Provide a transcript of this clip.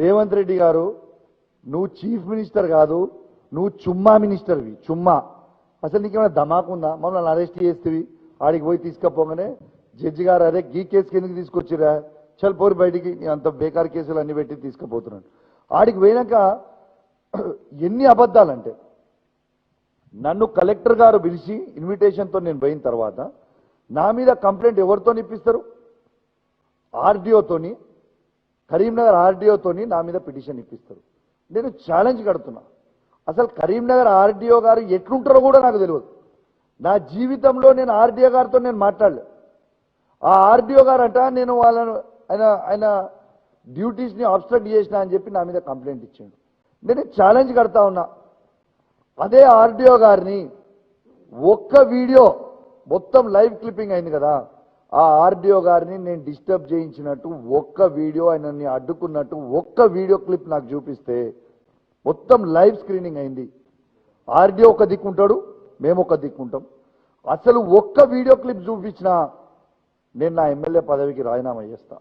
రేవంత్ రెడ్డి గారు నువ్వు chief minister కాదు, నువ్వు చుమ్మా మినిస్టర్వి. చుమ్మా అసలు నీకేమైనా ధమాకుందా? మమ్మల్ని అరెస్ట్ చేస్తేవి ఆడికి పోయి తీసుకపోగానే జడ్జి గారు అరే గీ కేసుకి ఎందుకు తీసుకొచ్చిరా, చల్ పోరు బయటికి, అంత బేకార్ కేసులు అన్ని పెట్టి తీసుకుపోతున్నాను. ఆడికి పోయినాక ఎన్ని అబద్ధాలంటే, నన్ను కలెక్టర్ గారు పిలిచి ఇన్విటేషన్తో నేను పోయిన తర్వాత నా మీద కంప్లైంట్ ఎవరితో ఇప్పిస్తారు? ఆర్డీఓతోని, కరీంనగర్ ఆర్డీఓతోని నా మీద పిటిషన్ ఇప్పిస్తారు. నేను ఛాలెంజ్ కడుతున్నా, అసలు కరీంనగర్ ఆర్డీఓ గారు ఎట్లుంటారో కూడా నాకు తెలియదు. నా జీవితంలో నేను ఆర్డీఓ గారితో నేను మాట్లాడలే. ఆ ఆర్డీఓ గారు అంట నేను వాళ్ళను ఆయన డ్యూటీస్ని అబ్స్ట్రక్ట్ చేసినా అని చెప్పి నా మీద కంప్లైంట్ ఇచ్చాడు. నేను ఛాలెంజ్ కడతా ఉన్నా, అదే ఆర్డీఓ గారిని ఒక్క వీడియో మొత్తం లైవ్ క్లిప్పింగ్ అయింది కదా, ఆ ఆర్డీఓ గారిని నేను డిస్టర్బ్ చేయించినట్టు ఒక్క వీడియో, ఆయనని అడ్డుకున్నట్టు ఒక్క వీడియో క్లిప్ నాకు చూపిస్తే, మొత్తం లైవ్ స్క్రీనింగ్ అయింది. ఆర్డీఓ ఒక దిక్కుంటాడు, మేము ఒక దిక్కుంటాం. అసలు ఒక్క వీడియో క్లిప్ చూపించినా నేను నా ఎమ్మెల్యే పదవికి రాజీనామా చేస్తా.